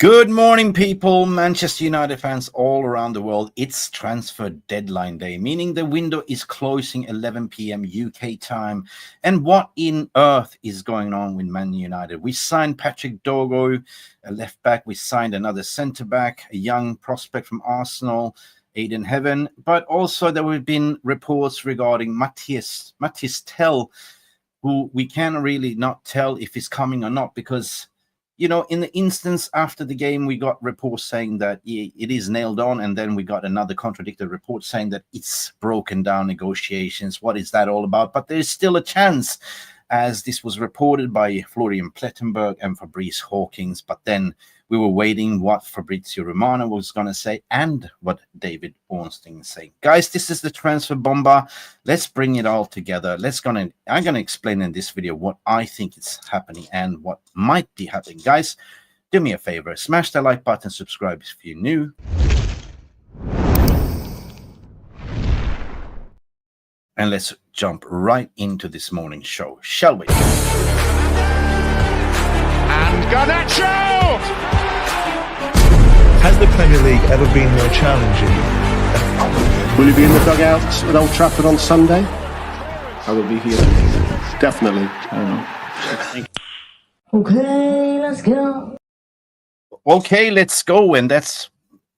Good morning, people. Manchester United fans all around the world. It's transfer deadline day, meaning the window is closing 11 p.m. UK time. And what in earth is going on with Man United? We signed Patrick Dogo, a left back. We signed another centre back, a young prospect from Arsenal, Aiden Heaven. But also there have been reports regarding MATHYS TEL, who we can really not tell if he's coming or not, because in the instance after the game, we got reports saying that it is nailed on, and then we got another contradictory report saying that it's broken down negotiations. What is that all about? But there's still a chance, as this was reported by Florian Plettenberg and Fabrice Hawkins. But then we were waiting what Fabrizo Roman was going to say and what David Ornstein is saying. Guys, this is the transfer bomber. Let's bring it all together. I'm going to explain in this video what I think is happening and what might be happening. Guys, do me a favor. Smash the like button, subscribe if you're new. And let's jump right into this morning's show, shall we? And Garnacho! Has the Premier League ever been more challenging? Will you be in the dugout at Old Trafford on Sunday? I will be here. Definitely. Okay, let's go. Okay, let's go. And that's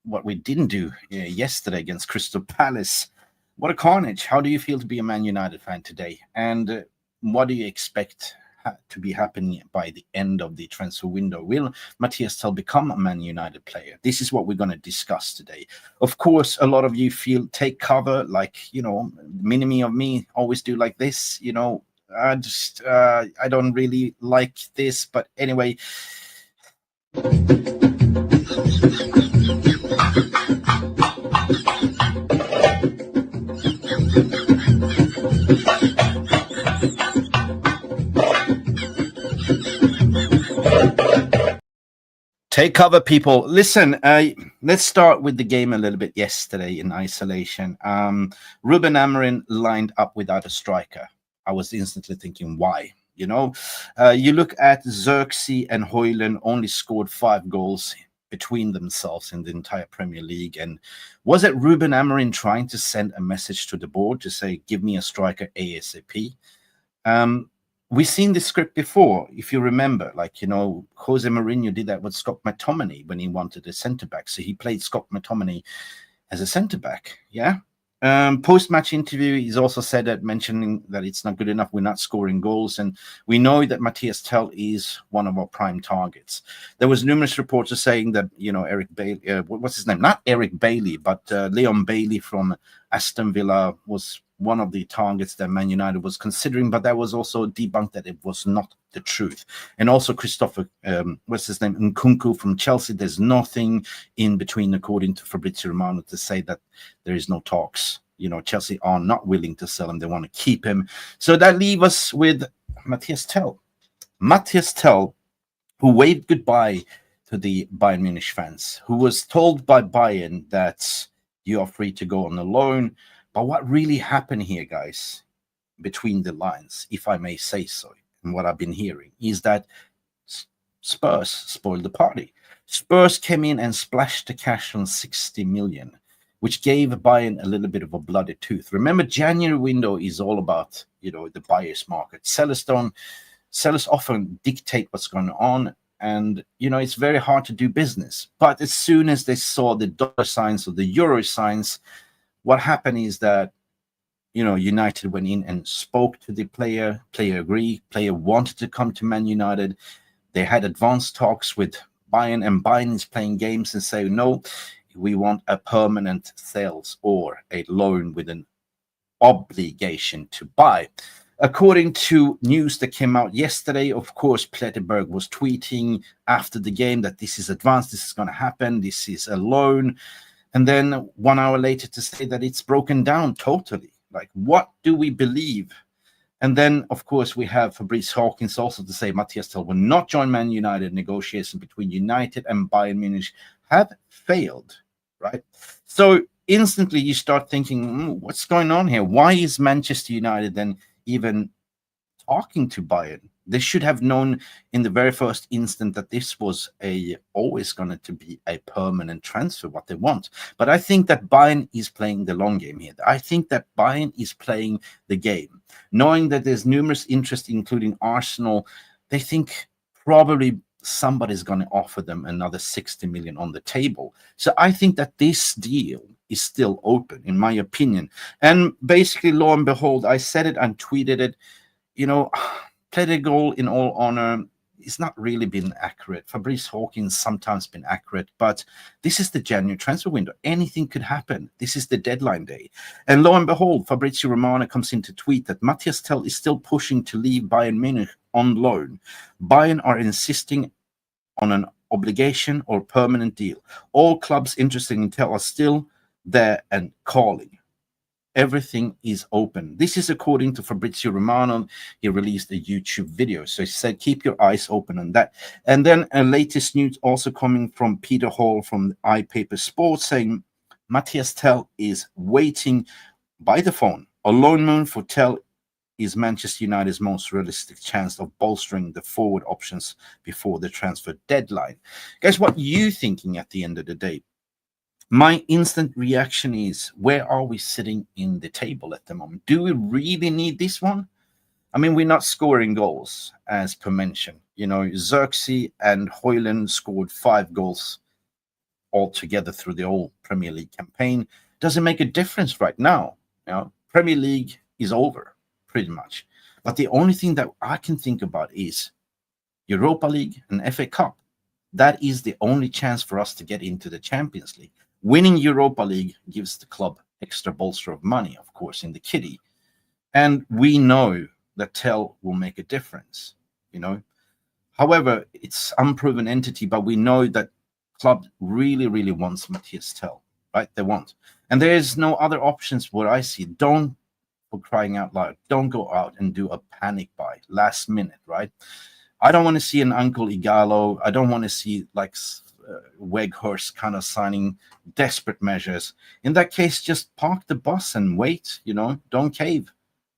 what we didn't do yesterday against Crystal Palace. What a carnage. How do you feel to be a Man United fan today? And what do you expect to be happening by the end of the transfer window? Will MATHYS TEL become a Man United player? This is what we're going to discuss today. Of course, a lot of you take cover, like, mini of me always do like this. I don't really like this, but anyway. Take cover, people. Listen, let's start with the game a little bit yesterday in isolation. Ruben Amorim lined up without a striker. I was instantly thinking, why? You look at Xerxes and Højlund only scored 5 goals between themselves in the entire Premier League. And was it Ruben Amorim trying to send a message to the board to say, give me a striker ASAP? We've seen this script before, if you remember. Jose Mourinho did that with Scott McTominay when he wanted a centre-back. So he played Scott McTominay as a centre-back, yeah? Post-match interview, he's also said that, mentioning that it's not good enough, we're not scoring goals. And we know that MATHYS TEL is one of our prime targets. There was numerous reports saying that, Eric Bailey, what's his name? Not Eric Bailey, but Leon Bailey from Aston Villa was one of the targets that Man United was considering, but that was also debunked that it was not the truth. And also Christopher, Nkunku from Chelsea, there's nothing in between, according to Fabrizo Roman, to say that there is no talks. Chelsea are not willing to sell him. They want to keep him. So that leaves us with MATHYS TEL. MATHYS TEL, who waved goodbye to the Bayern Munich fans, who was told by Bayern that you are free to go on a loan. But what really happened here, guys, between the lines, if I may say so, and what I've been hearing, is that Spurs spoiled the party. Spurs came in and splashed the cash on 60 million, which gave Bayern a little bit of a bloody tooth. Remember, January window is all about, the buyer's market. Sellers often dictate what's going on, and, it's very hard to do business. But as soon as they saw the dollar signs or the euro signs, what happened is that, United went in and spoke to the player. Player agreed. Player wanted to come to Man United. They had advanced talks with Bayern, and Bayern is playing games and say, no, we want a permanent sales or a loan with an obligation to buy. According to news that came out yesterday, of course, Plettenberg was tweeting after the game that this is advanced, this is going to happen, this is a loan. And then 1 hour later to say that it's broken down totally. What do we believe? And then, of course, we have Fabrice Hawkins also to say MATHYS TEL will not join Man United. Negotiations between United and Bayern Munich have failed, right? So instantly you start thinking, what's going on here? Why is Manchester United then even talking to Bayern? They should have known in the very first instant that this was always going to be a permanent transfer, what they want. But I think that Bayern is playing the long game here. I think that Bayern is playing the game. Knowing that there's numerous interest, including Arsenal, they think probably somebody's going to offer them another 60 million on the table. So I think that this deal is still open, in my opinion. And basically, lo and behold, I said it and tweeted it, you know, played a goal in all honor. It's not really been accurate. Fabrice Hawkins sometimes been accurate, but this is the January transfer window. Anything could happen. This is the deadline day. And lo and behold, Fabrizo Roman comes in to tweet that MATHYS TEL is still pushing to leave Bayern Munich on loan. Bayern are insisting on an obligation or permanent deal. All clubs interested in TEL are still there and calling. Everything is open. This is according to Fabrizo Romano. He released a YouTube video. So he said, keep your eyes open on that. And then a latest news also coming from Peter Hall from iPaper Sports saying MATHYS TEL is waiting by the phone. A loan move for TEL is Manchester United's most realistic chance of bolstering the forward options before the transfer deadline. Guys, what are you thinking at the end of the day? My instant reaction is, where are we sitting in the table at the moment? Do we really need this one? I mean, we're not scoring goals, as per mentioned. You know, Xerxes and Højlund scored 5 goals altogether through the whole Premier League campaign. Does it make a difference right now? You know, Premier League is over, pretty much. But the only thing that I can think about is Europa League and FA Cup. That is the only chance for us to get into the Champions League. Winning Europa League gives the club extra bolster of money, of course, in the kitty. And we know that TEL will make a difference, you know. However, it's unproven entity, but we know that club really, really wants MATHYS TEL, right? They want. And there is no other options what I see. Don't, for crying out loud, don't go out and do a panic buy last minute, right? I don't want to see an Uncle Igalo. I don't want to see like Weghorst kind of signing desperate measures. In that case, just park the bus and wait, you know, don't cave.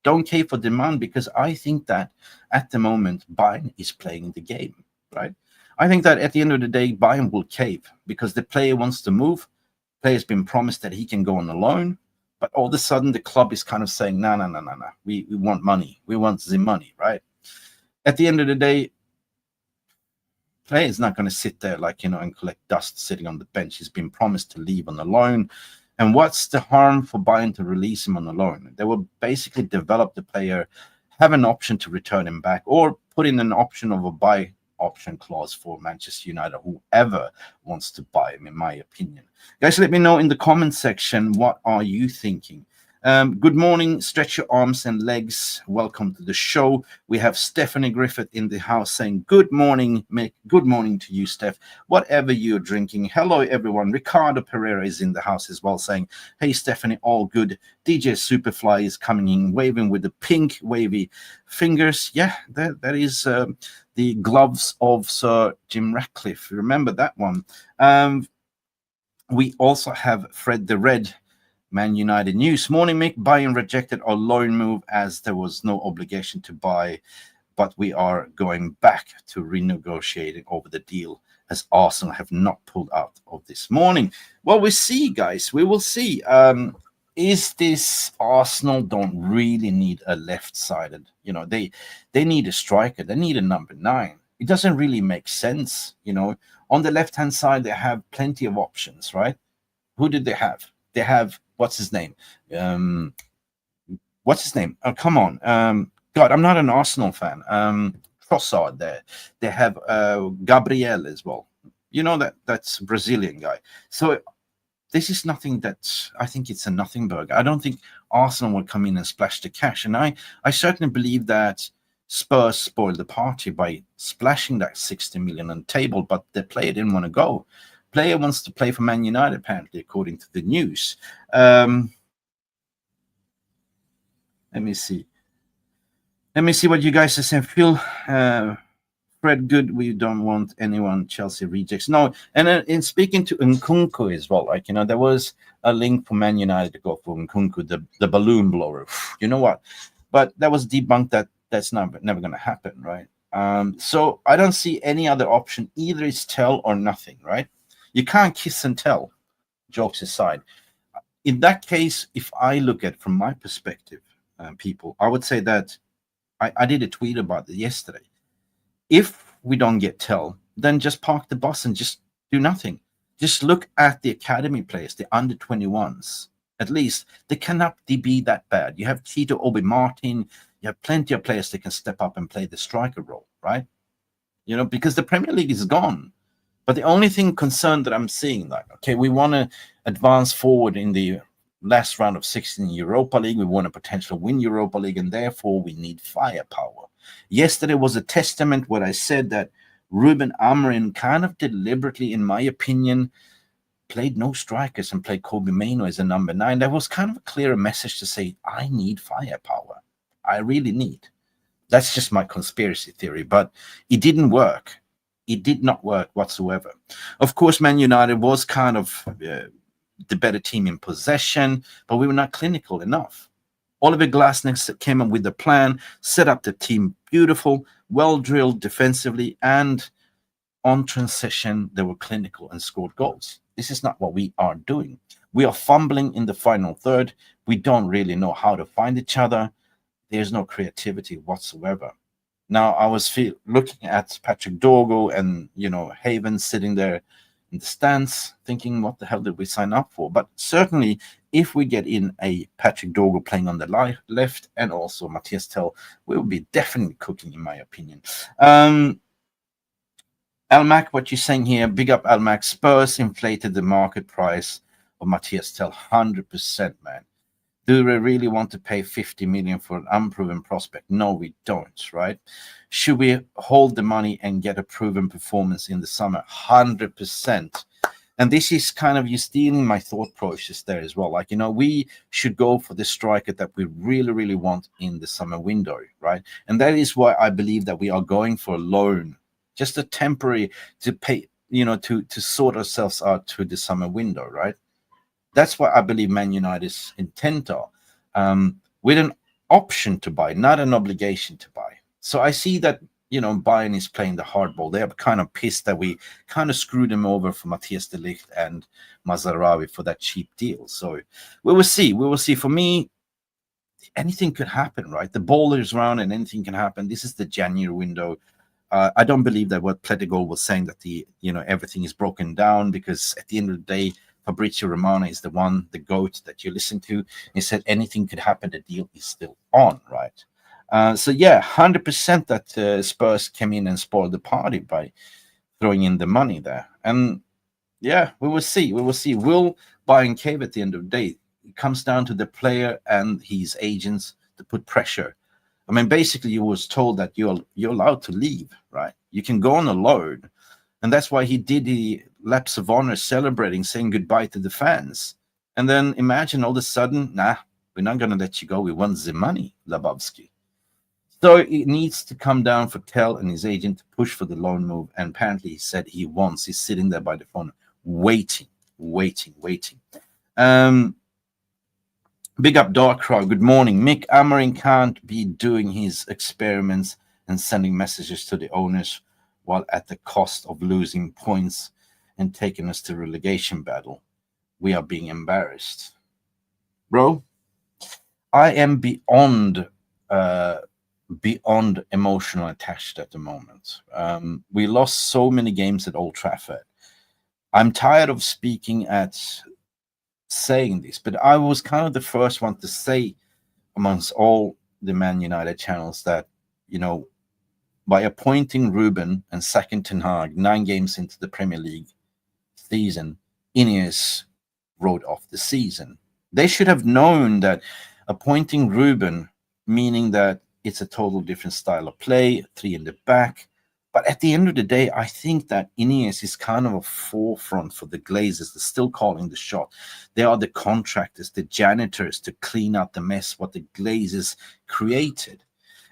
Don't cave for demand, because I think that at the moment, Bayern is playing the game, right? I think that at the end of the day, Bayern will cave because the player wants to move. Player's been promised that he can go on a loan, but all of a sudden the club is kind of saying, no. We want money. We want the money, right? At the end of the day, player is not going to sit there like, you know, and collect dust sitting on the bench. He's been promised to leave on the loan. And what's the harm for Bayern to release him on the loan? They will basically develop the player, have an option to return him back, or put in an option of a buy option clause for Manchester United, whoever wants to buy him, in my opinion. Guys, let me know in the comment section, what are you thinking? Good morning, stretch your arms and legs. Welcome to the show. We have Stephanie Griffith in the house saying, good morning, Mick. Good morning to you, Steph. Whatever you're drinking. Hello, everyone. Ricardo Pereira is in the house as well saying, hey, Stephanie, all good. DJ Superfly is coming in, waving with the pink wavy fingers. Yeah, that is the gloves of Sir Jim Ratcliffe. Remember that one. We also have Fred the Red. Man United news. Morning, Mick. Bayern rejected our loan move as there was no obligation to buy, but we are going back to renegotiating over the deal as Arsenal have not pulled out of this morning. Well, we see, guys. We will see. Is this Arsenal don't really need a left-sided? You know, they need a striker. They need a number 9. It doesn't really make sense. You know, on the left-hand side, they have plenty of options, right? Who did they have? They have, what's his name? Oh, come on. God, I'm not an Arsenal fan. Trossard there. They have Gabriel as well. You know, that's a Brazilian guy. So this is nothing that, I think it's a nothing burger. I don't think Arsenal will come in and splash the cash. And I certainly believe that Spurs spoiled the party by splashing that 60 million on the table, but the player didn't want to go. Player wants to play for Man United, apparently, according to the news. Let me see. Let me see what you guys are saying. Phil, Fred, good. We don't want anyone Chelsea rejects. No, and in speaking to Nkunku as well, like, you know, there was a link for Man United to go for Nkunku, the balloon blower. You know what? But that was debunked that that's never going to happen, right? So I don't see any other option. Either it's tell or nothing, right? You can't kiss and tell, jokes aside. In that case, if I look at from my perspective, people, I would say that I did a tweet about it yesterday. If we don't get tell, then just park the bus and just do nothing. Just look at the academy players, the under 21s. At least they cannot be that bad. You have Tito Obi Martin. You have plenty of players that can step up and play the striker role, right? You know, because the Premier League is gone. But the only thing concerned that I'm seeing, like, okay, we want to advance forward in the last round of 16 Europa League. We want to potentially win Europa League, and therefore we need firepower. Yesterday was a testament where I said that Ruben Amorim kind of deliberately, in my opinion, played no strikers and played Kobe Mainoo as a number 9. That was kind of a clearer message to say, I need firepower. I really need. That's just my conspiracy theory, but it didn't work. It did not work whatsoever. Of course, Man United was kind of the better team in possession, but we were not clinical enough. Oliver Glasner came up with a plan, set up the team beautiful, well-drilled defensively, and on transition, they were clinical and scored goals. This is not what we are doing. We are fumbling in the final third. We don't really know how to find each other. There's no creativity whatsoever. Now, I was looking at Patrick Dorgo and, you know, Haven sitting there in the stands thinking, what the hell did we sign up for? But certainly, if we get in a Patrick Dorgo playing on the left and also MATHYS TEL, we will be definitely cooking, in my opinion. Almac, what you're saying here, big up Almac. Spurs inflated the market price of MATHYS TEL 100%, man. Do we really want to pay 50 million for an unproven prospect? No, we don't, right? Should we hold the money and get a proven performance in the summer? 100%. And this is kind of you stealing my thought process there as well. Like, you know, we should go for the striker that we really, really want in the summer window, right? And that is why I believe that we are going for a loan, just a temporary to pay, you know, to sort ourselves out to the summer window, right? That's what I believe Man United's intent are, with an option to buy, not an obligation to buy. So I see that, you know, Bayern is playing the hardball. They are kind of pissed that we kind of screwed them over for Matthijs de Ligt and Mazraoui for that cheap deal. So we will see. We will see. For me, anything could happen, right? The ball is around and anything can happen. This is the January window. I don't believe that what Pletigol was saying, that everything is broken down, because at the end of the day, Fabrizo Roman is the GOAT that you listen to. He said anything could happen. The deal is still on, right? So yeah, 100% that Spurs came in and spoiled the party by throwing in the money there. And yeah, we will see. We will see. Will Bayern cave at the end of the day? It comes down to the player and his agents to put pressure. I mean, basically, you was told that you're allowed to leave, right? You can go on a loan. And that's why he did the laps of honor celebrating, saying goodbye to the fans. And then imagine all of a sudden, nah, we're not going to let you go. We want the money, Labovsky. So it needs to come down for Tel and his agent to push for the loan move. And apparently he said he wants. He's sitting there by the phone, waiting. Big up Dark Crowd. Good morning. Mick Amorim can't be doing his experiments and sending messages to the owners while at the cost of losing points and taking us to relegation battle. We are being embarrassed. Bro, I am beyond emotional attached at the moment. We lost so many games at Old Trafford. I'm tired of saying this, but I was kind of the first one to say amongst all the Man United channels that, you know, by appointing Ruben and sacking Ten Hag 9 games into the Premier League season, Ineos wrote off the season. They should have known that appointing Ruben, meaning that it's a total different style of play, 3 in the back. But at the end of the day, I think that Ineos is kind of a forefront for the Glazers. They're still calling the shot. They are the contractors, the janitors to clean out the mess what the Glazers created.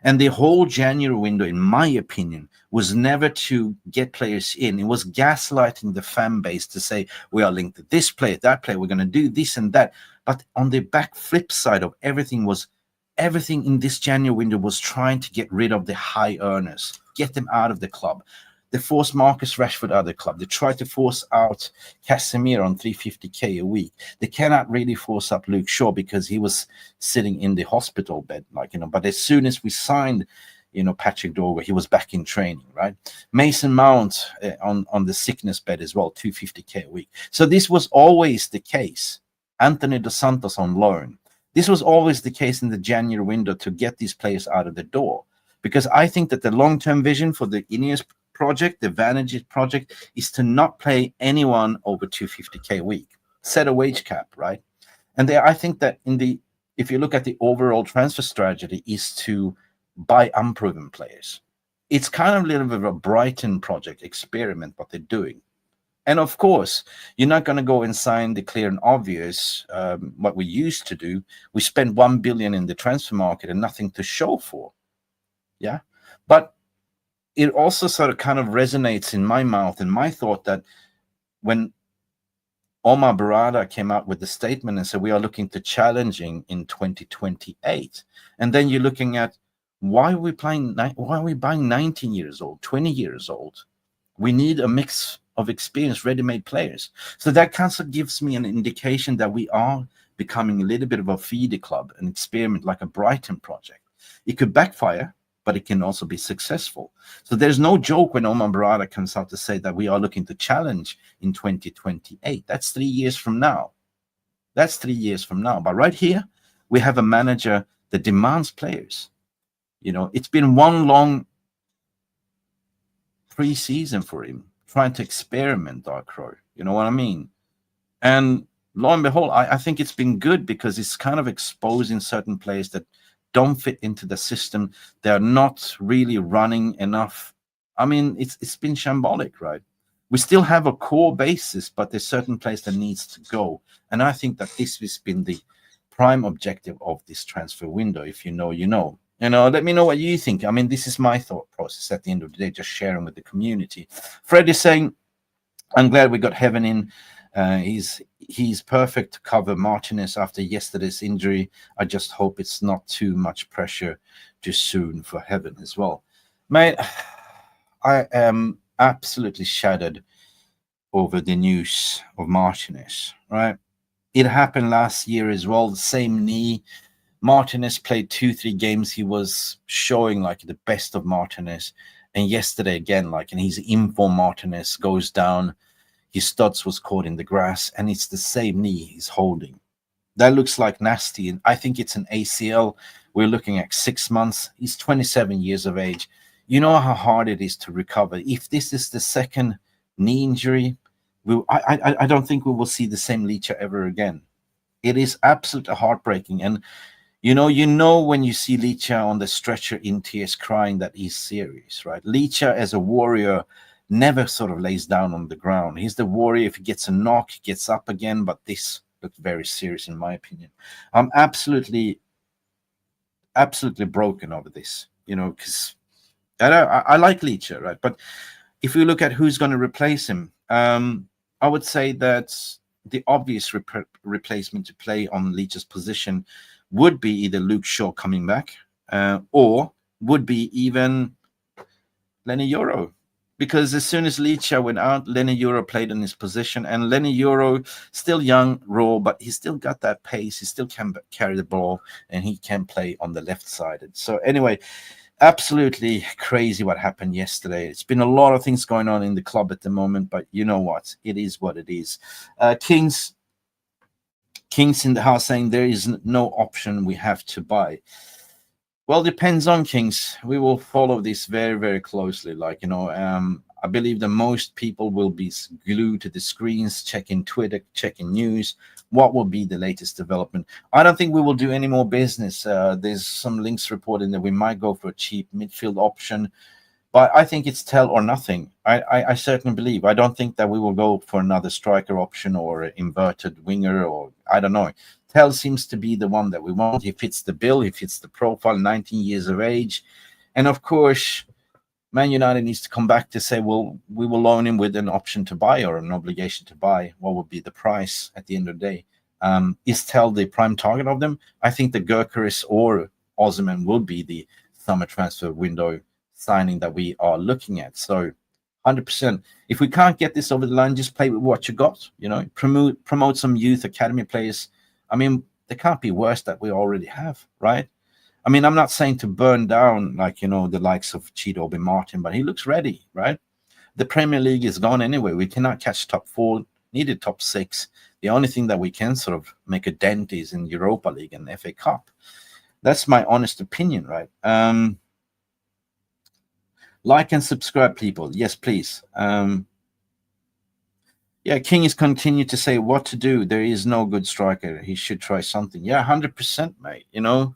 And the whole January window, in my opinion, was never to get players in. It was gaslighting the fan base to say, we are linked to this player, that player, we're going to do this and that. But on the back flip side of everything in this January window was trying to get rid of the high earners. get them out of the club. They forced Marcus Rashford out of the club. They tried to force out Casemiro on 350k a week. They cannot really force up Luke Shaw because he was sitting in the hospital bed, like, you know. But as soon as we signed, you know, Patrick Dorgo, he was back in training, right? Mason Mount on the sickness bed as well, 250k a week. So this was always the case. Anthony Dos Santos on loan. This was always the case in the January window to get these players out of the door. Because I think that the long-term vision for the Ineos project, the Vantage project, is to not play anyone over 250k a week. Set a wage cap, right? And there, I think that if you look at the overall transfer strategy, is to buy unproven players. It's kind of a little bit of a Brighton project experiment, what they're doing. And of course, you're not going to go and sign the clear and obvious, what we used to do. We spent 1 billion in the transfer market and nothing to show for. Yeah. But it also sort of kind of resonates in my mouth and my thought that when Omar Barada came out with the statement and said we are looking to challenging in 2028, and then you're looking at why are we buying 19 years old, 20 years old? We need a mix of experienced, ready-made players. So that kind of gives me an indication that we are becoming a little bit of a feeder club, an experiment like a Brighton project. It could backfire, but it can also be successful. So there's no joke when Omar Barada comes out to say that we are looking to challenge in 2028. That's 3 years from now. That's 3 years from now. But right here, we have a manager that demands players. You know, it's been one long pre-season for him, trying to experiment, Dark Crow. You know what I mean? And lo and behold, I think it's been good because it's kind of exposing certain players that don't fit into the system. They're not really running enough. I mean, it's been shambolic, right? We still have a core basis, but there's certain place that needs to go. And I think that this has been the prime objective of this transfer window. If you know, you know. You know, let me know what you think. I mean, this is my thought process at the end of the day, just sharing with the community. Fred is saying, I'm glad we got Heaven in. He's perfect to cover Martinez after yesterday's injury. I just hope it's not too much pressure too soon for Heaven as well. Mate, I am absolutely shattered over the news of Martinez, right? It happened last year as well, the same knee. Martinez played 2-3 games. He was showing like the best of Martinez. And yesterday again, like, and his inform Martinez goes down. His studs was caught in the grass, and it's the same knee he's holding. That looks like nasty. And I think it's an ACL. We're looking at 6 months. He's 27 years of age. You know how hard it is to recover. If this is the second knee injury, I don't think we will see the same Licha ever again. It is absolutely heartbreaking. And you know when you see Licha on the stretcher in tears crying that he's serious, right? Licha as a warrior never sort of lays down on the ground. He's the warrior. If he gets a knock, he gets up again. But this looked very serious in my opinion. I'm absolutely broken over this, you know, because I like Licha, right? But if we look at who's going to replace him, I would say that the obvious replacement to play on Licha's position would be either Luke Shaw coming back or would be even Lenny Euro. Because as soon as Licha went out, Lenny Euro played in his position. And Lenny Euro, still young, raw, but he still got that pace. He still can carry the ball, and he can play on the left-sided. So anyway, absolutely crazy what happened yesterday. It's been a lot of things going on in the club at the moment, but you know what? It is what it is. Kings in the house saying there is no option we have to buy. Well, depends on Kings. We will follow this very, very closely. Like, you know, I believe that most people will be glued to the screens, checking Twitter, checking news. What will be the latest development? I don't think we will do any more business. There's some links reporting that we might go for a cheap midfield option. But I think it's Tel or nothing. I certainly believe. I don't think that we will go for another striker option or an inverted winger, or I don't know. Tel seems to be the one that we want. He fits the bill. He fits the profile, 19 years of age. And of course, Man United needs to come back to say, well, we will loan him with an option to buy or an obligation to buy. What would be the price at the end of the day? Is Tel the prime target of them? I think the Gyökeres or Osimhen will be the summer transfer window signing that we are looking at. So 100%. If we can't get this over the line, just play with what you got, you know, promote some youth academy players. I mean, they can't be worse that we already have, right? I mean, I'm not saying to burn down, like, you know, the likes of Chido Martin, but he looks ready, right? The Premier League is gone anyway. We cannot catch top 4, needed top 6. The only thing that we can sort of make a dent is in Europa League and FA Cup. That's my honest opinion, right? Like and subscribe, people. Yes, please. Yeah, King is continued to say what to do. There is no good striker. He should try something. Yeah, 100%, mate. You know,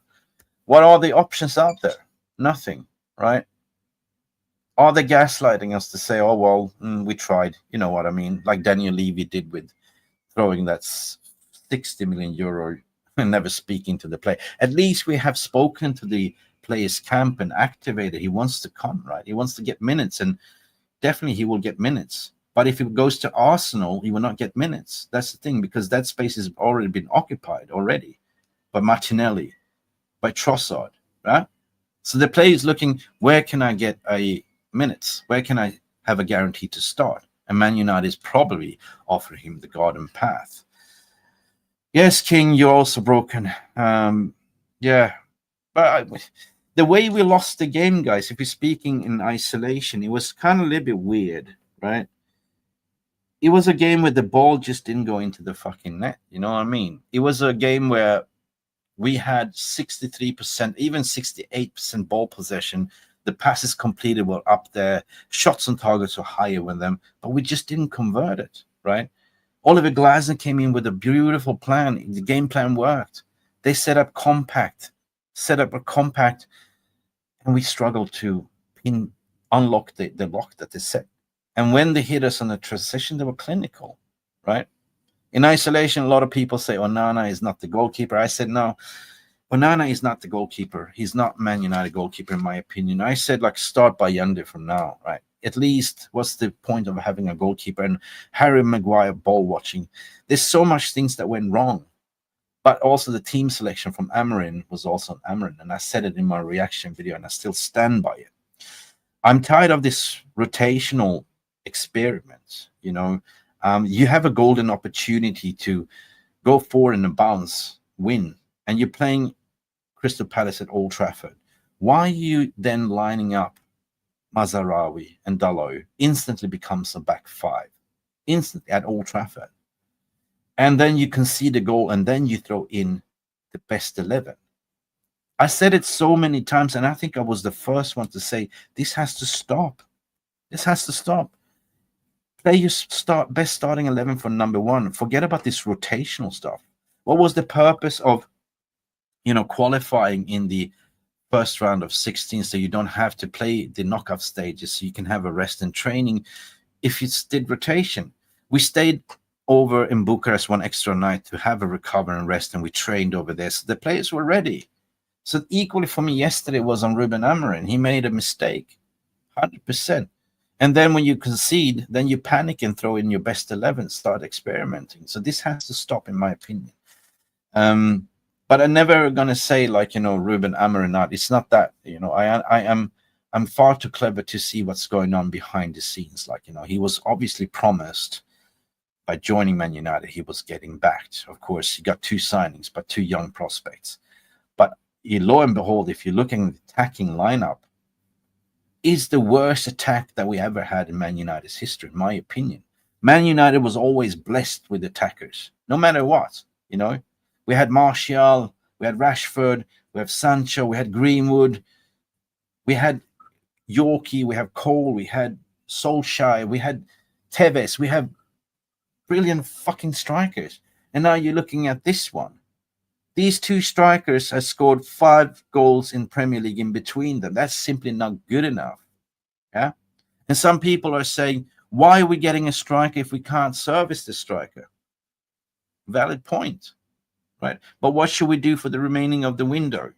what are the options out there? Nothing, right? Are they gaslighting us to say, oh, well, we tried? You know what I mean? Like Daniel Levy did with throwing that 60 million euro and never speaking to the player. At least we have spoken to the players' camp and activated. He wants to come, right? He wants to get minutes, and definitely he will get minutes. But if it goes to Arsenal, he will not get minutes. That's the thing, because that space has already been occupied already by Martinelli, by Trossard, right? So the player is looking, where can I get a minutes? Where can I have a guarantee to start? And Man United is probably offering him the garden path. Yes, King, you're also broken. Yeah, but the way we lost the game, guys, if we're speaking in isolation, it was kind of a little bit weird, right? It was a game where the ball just didn't go into the fucking net. You know what I mean? It was a game where we had 63%, even 68% ball possession. The passes completed were up there. Shots on targets were higher with them, but we just didn't convert it, right? Oliver Glasner came in with a beautiful plan. The game plan worked. They set up a compact, and we struggled to unlock the lock that they set. And when they hit us on the transition, they were clinical, right? In isolation, a lot of people say Onana is not the goalkeeper. I said, no, Onana is not the goalkeeper. He's not Man United goalkeeper, in my opinion. I said, like, start by Yande from now, right? At least, what's the point of having a goalkeeper? And Harry Maguire ball watching. There's so much things that went wrong. But also the team selection from Amorim was also Amorim. And I said it in my reaction video, and I still stand by it. I'm tired of this rotational experiment. You know, you have a golden opportunity to go forward in a bounce, win, and you're playing Crystal Palace at Old Trafford. Why are you then lining up Mazarawi and Dalot? Instantly becomes a back 5, instantly at Old Trafford. And then you concede a goal, and then you throw in the best 11. I said it so many times, and I think I was the first one to say, this has to stop. This has to stop. Play your best starting 11 for number 1. Forget about this rotational stuff. What was the purpose of, you know, qualifying in the first round of 16 so you don't have to play the knockout stages, so you can have a rest and training if you did rotation? We stayed over in Bucharest one extra night to have a recover and rest, and we trained over there. So the players were ready. So equally for me yesterday was on Ruben Amorim. He made a mistake, 100%. And then when you concede, then you panic and throw in your best 11, start experimenting. So this has to stop, in my opinion. But I'm never gonna say, like, you know, Ruben Amorim not. It's not that, you know. I'm far too clever to see what's going on behind the scenes. Like, you know, he was obviously promised by joining Man United he was getting backed. Of course, he got 2 signings, but 2 young prospects. But lo and behold, if you're looking at the attacking lineup, is the worst attack that we ever had in Man United's history, in my opinion. Man United was always blessed with attackers, no matter what. You know, we had Martial, we had Rashford, we have Sancho, we had Greenwood, we had Yorkie, we have Cole, we had Solskjaer, we had Tevez, we have brilliant fucking strikers. And now you're looking at this one. These 2 strikers have scored 5 goals in Premier League in between them. That's simply not good enough. Yeah. And some people are saying, why are we getting a striker if we can't service the striker? Valid point, right? But what should we do for the remaining of the window,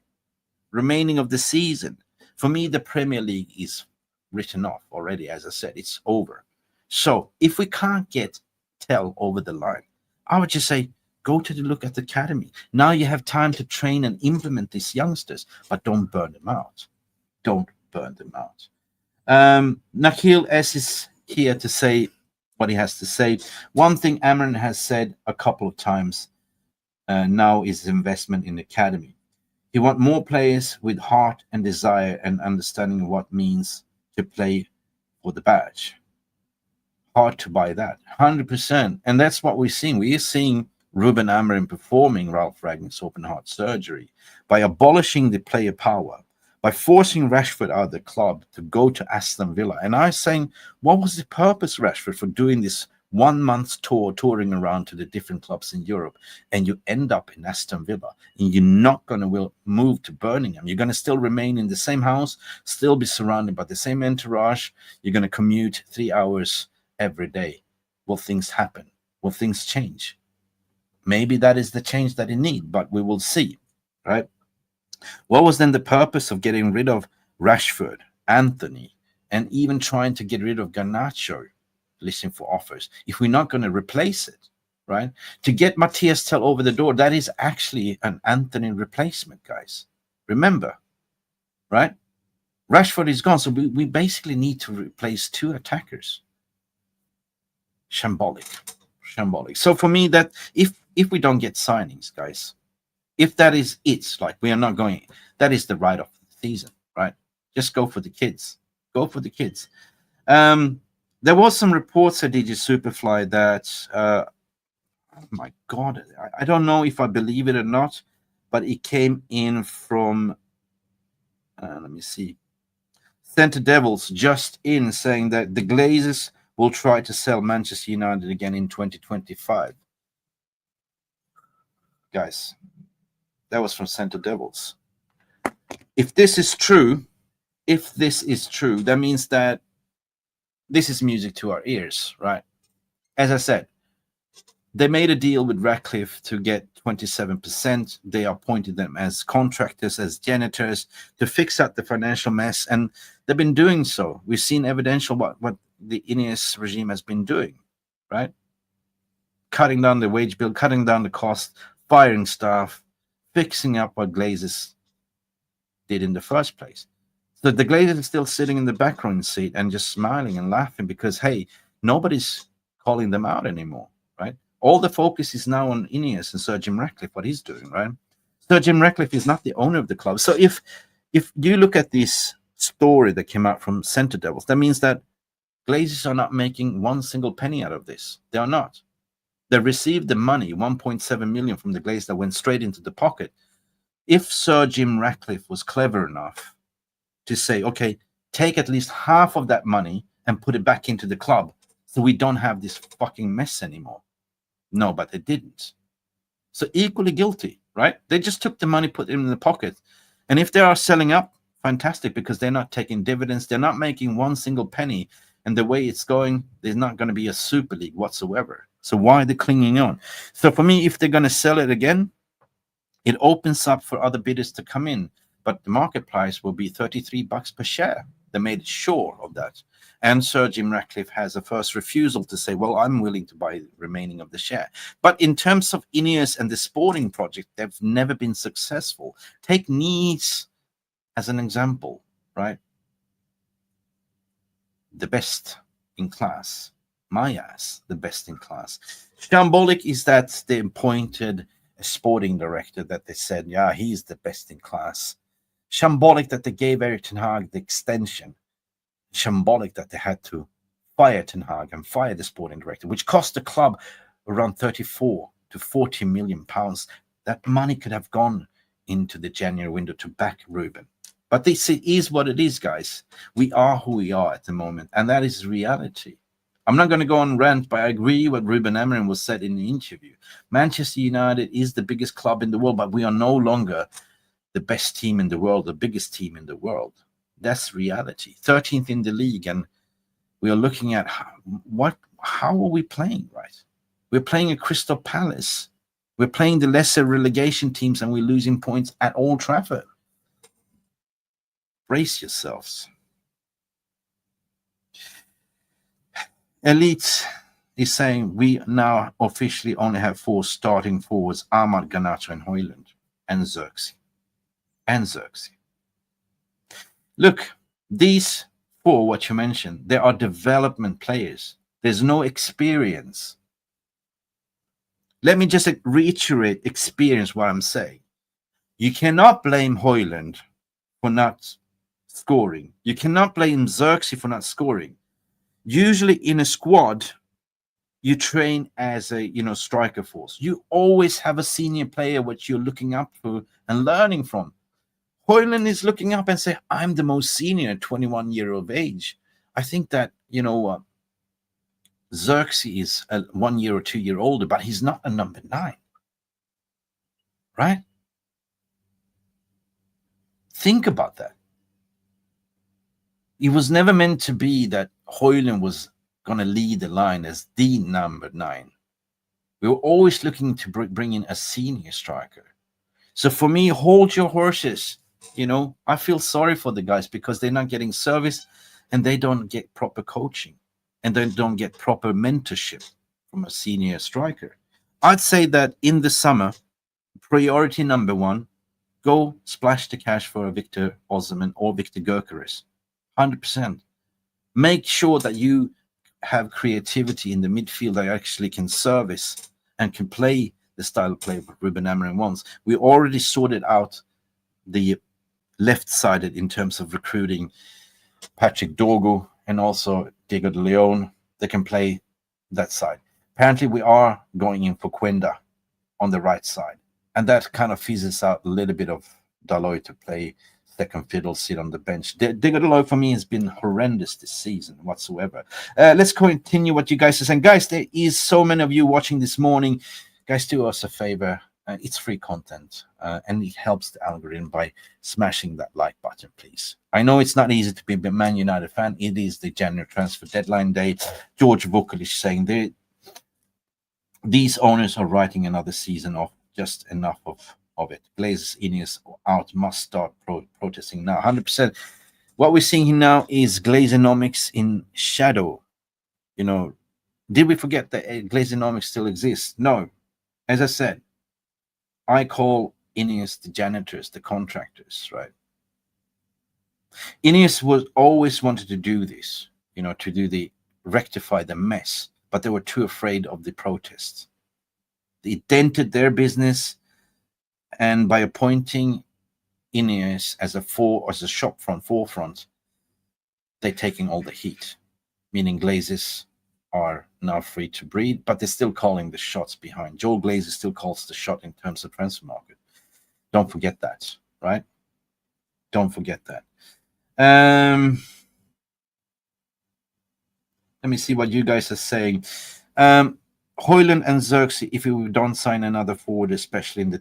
remaining of the season? For me, the Premier League is written off already. As I said, it's over. So if we can't get Tel over the line, I would just say, go to the look at the academy. Now you have time to train and implement these youngsters, but don't burn them out. Don't burn them out. Nakhil S is here to say what he has to say. One thing Amrin has said a couple of times now is investment in the academy. He wants more players with heart and desire and understanding of what it means to play for the badge. Hard to buy that, 100%. And that's what we're seeing. We are seeing Ruben Amorim performing Ralph Ragnick's open heart surgery by abolishing the player power, by forcing Rashford out of the club to go to Aston Villa. And I was saying, what was the purpose, Rashford, for doing this 1 month tour, touring around to the different clubs in Europe, and you end up in Aston Villa, and you're not going to move to Birmingham. You're going to still remain in the same house, still be surrounded by the same entourage. You're going to commute 3 hours every day. Will things happen? Will things change? Maybe that is the change that they need, but we will see, right? What was then the purpose of getting rid of Rashford, Anthony, and even trying to get rid of Garnacho, listening for offers, if we're not going to replace it, right? To get MATHYS TEL over the door, that is actually an Anthony replacement, guys. Remember, right? Rashford is gone, so we basically need to replace 2 attackers. Shambolic. So for me, that if we don't get signings, guys, if that is it, like we are not going, that is the write-off of the season, right? Just go for the kids. Go for the kids. There was some reports at DJ Superfly that, oh my God, I don't know if I believe it or not, but it came in from, let me see, Centre Devils just in saying that the Glazers will try to sell Manchester United again in 2025. Guys, that was from Centre Devils. If this is true, that means that this is music to our ears, right? As I said, they made a deal with Ratcliffe to get 27%. They appointed them as contractors, as janitors, to fix up the financial mess, and they've been doing so. We've seen evidential what the Ineos regime has been doing, right? Cutting down the wage bill, cutting down the cost, firing staff, fixing up what Glazers did in the first place. So the Glazers are still sitting in the background seat and just smiling and laughing because, hey, nobody's calling them out anymore, right? All the focus is now on Ineos and Sir Jim Ratcliffe, what he's doing, right? Sir Jim Ratcliffe is not the owner of the club. So if you look at this story that came out from Centre Devils, that means that Glazers are not making one single penny out of this. They are not. They received the money, 1.7 million from the Glazers, that went straight into the pocket. If Sir Jim Ratcliffe was clever enough to say, okay, take at least half of that money and put it back into the club so we don't have this fucking mess anymore. No, but they didn't. So equally guilty, right? They just took the money, put it in the pocket. And if they are selling up, fantastic, because they're not taking dividends. They're not making one single penny. And the way it's going, there's not going to be a Super League whatsoever. So why are they clinging on? So for me, if they're going to sell it again, it opens up for other bidders to come in. But the market price will be $33 per share. They made sure of that. And Sir Jim Ratcliffe has a first refusal to say, well, I'm willing to buy the remaining of the share. But in terms of Ineos and the sporting project, they've never been successful. Take Nice as an example, right? The best in class. My ass, the best in class. Shambolic is that they appointed a sporting director that they said, yeah, he's the best in class. Shambolic that they gave Erik ten Hag the extension. Shambolic that they had to fire Ten Hag and fire the sporting director, which cost the club around 34 to 40 million pounds. That money could have gone into the January window to back Ruben. But this is what it is, guys. We are who we are at the moment, and that is reality. I'm not going to go on rant, but I agree what Ruben Amorim was said in the interview. Manchester United is the biggest club in the world, but we are no longer the best team in the world, the biggest team in the world. That's reality. 13th in the league, and we are looking at how are we playing, right? We're playing at Crystal Palace. We're playing the lesser relegation teams, and we're losing points at Old Trafford. Brace yourselves. Elite is saying we now officially only have 4 starting forwards: Ahmad, Garnacho, and Højlund, and Xerxes. Look, these for what you mentioned. There are development players. There's no experience. Let me just reiterate experience what I'm saying. You cannot blame Højlund for not scoring. You cannot blame Xerxes for not scoring. Usually in a squad, you train as a striker force. You always have a senior player which you're looking up to and learning from. Højlund is looking up and say, I'm the most senior at 21 years of age. I think that, Xerxes is 1 year or 2 years older, but he's not a number 9. Right? Think about that. It was never meant to be that Højlund was going to lead the line as the number 9. We were always looking to bring in a senior striker. So for me, hold your horses. I feel sorry for the guys because they're not getting service and they don't get proper coaching and they don't get proper mentorship from a senior striker. I'd say that in the summer, priority number 1, go splash the cash for a Victor Osimhen or Victor Gyökeres. 100%. Make sure that you have creativity in the midfield that actually can service and can play the style of play that Ruben Amorim wants. We already sorted out the left-sided in terms of recruiting Patrick Dorgu and also Diego de Leon. They can play that side. Apparently, we are going in for Quenda on the right side. And that kind of fizzes out a little bit of Dalot to play second fiddle, sit on the bench. Diego de Leon for me has been horrendous this season whatsoever. Let's continue what you guys are saying. Guys, there is so many of you watching this morning. Guys, do us a favor. It's free content, and it helps the algorithm by smashing that like button, please. I know it's not easy to be a Man United fan. It is the January transfer deadline day. George Vukovic saying these owners are writing another season off. Just enough of it. Glazers, Ineos out, must start protesting now. 100%. What we're seeing here now is Glazenomics in shadow. Did we forget that Glazenomics still exists? No. As I said, I call Ineos the janitors, the contractors, right? Ineos was always wanted to do this, to rectify the mess, but they were too afraid of the protests. It dented their business, and by appointing Ineos as a shop front forefront, they're taking all the heat, meaning Glazers are now free to breathe, but they're still calling the shots behind. Joel Glazer still calls the shot in terms of transfer market. Don't forget that, right? Don't forget that. Let me see what you guys are saying. Højlund and Xerxes, if we don't sign another forward, especially in the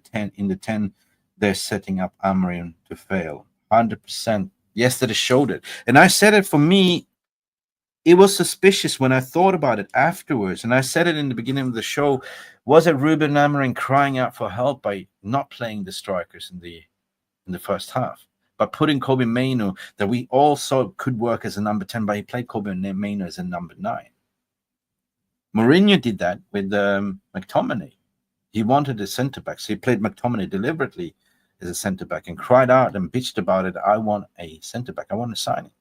10, they're setting up Amorim to fail. 100%. Yesterday showed it. And I said it, for me, it was suspicious when I thought about it afterwards. And I said it in the beginning of the show. Was it Ruben Amorim crying out for help by not playing the strikers in the first half? But putting Kobe Mainoo, that we all saw could work as a number 10, but he played Kobe Mainoo as a number 9. Mourinho did that with McTominay. He wanted a centre-back, so he played McTominay deliberately as a centre-back and cried out and bitched about it. I want a centre-back. I want a signing.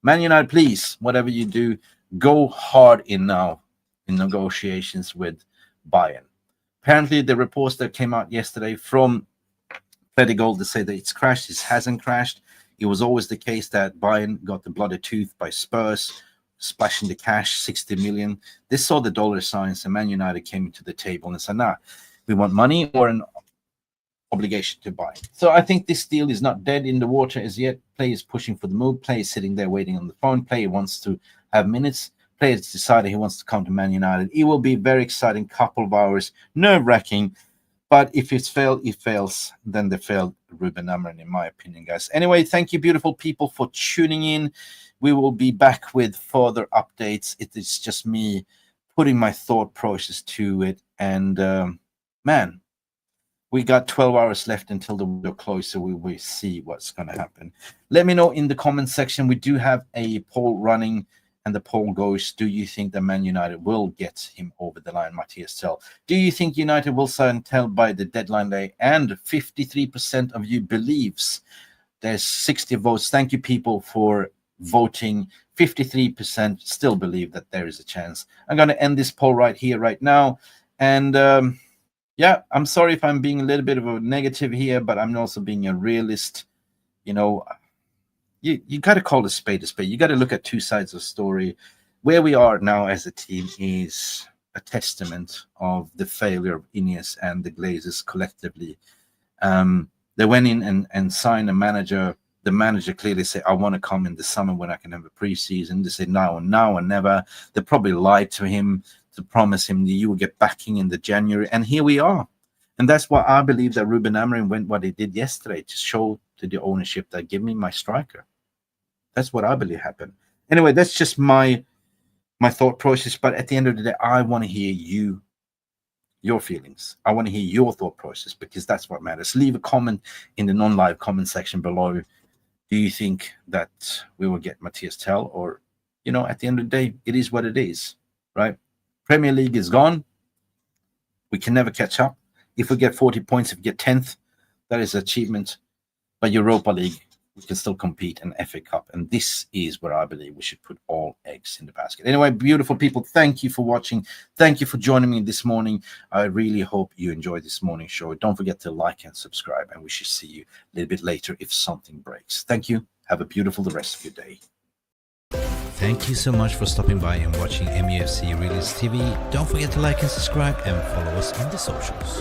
Man United, please, whatever you do, go hard in now in negotiations with Bayern. Apparently, the reports that came out yesterday from Plenty Gold to say that it's crashed. It hasn't crashed. It was always the case that Bayern got the bloody tooth by Spurs, splashing the cash, 60 million. They saw the dollar signs, and Man United came into the table and said, nah, we want money or an obligation to buy. So I think this deal is not dead in the water as yet. Players pushing for the move. Players sitting there waiting on the phone. Player wants to have minutes. Players decided he wants to come to Man United. It will be a very exciting couple of hours, nerve-wracking. But if it fails, then they failed Ruben Amorim, in my opinion, guys. Anyway, thank you, beautiful people, for tuning in. We will be back with further updates. It is just me putting my thought process to it. And, man, we got 12 hours left until the window closes, so we will see what's going to happen. Let me know in the comment section. We do have a poll running, and the poll goes, do you think that Man United will get him over the line, MATHYS TEL? Do you think United will sign Tel by the deadline day? And 53% of you believes. There's 60 votes. Thank you, people, for voting. 53% still believe that there is a chance. I'm going to end this poll right here, right now. And yeah, I'm sorry if I'm being a little bit of a negative here, but I'm also being a realist. You know, you got to call a spade a spade. You got to look at two sides of the story. Where we are now as a team is a testament of the failure of Ineos and the Glazers collectively. They went in and signed a manager. The manager clearly said, I want to come in the summer when I can have a preseason. They said, now and never. They probably lied to him to promise him that you will get backing in the January. And here we are. And that's why I believe that Ruben Amorim went what he did yesterday to show to the ownership that give me my striker. That's what I believe happened. Anyway, that's just my thought process. But at the end of the day, I want to hear your feelings. I want to hear your thought process, because that's what matters. Leave a comment in the non-live comment section below. Do you think that we will get MATHYS TEL? Or, you know, at the end of the day, it is what it is, right? Premier League is gone. We can never catch up. If we get 40 points, if we get 10th, that is an achievement. But Europa League, we can still compete in FA Cup. And this is where I believe we should put all eggs in the basket. Anyway, beautiful people, thank you for watching. Thank you for joining me this morning. I really hope you enjoyed this morning's show. Don't forget to like and subscribe. And we should see you a little bit later if something breaks. Thank you. Have a beautiful the rest of your day. Thank you so much for stopping by and watching MUFC RealistTV. Don't forget to like and subscribe and follow us on the socials.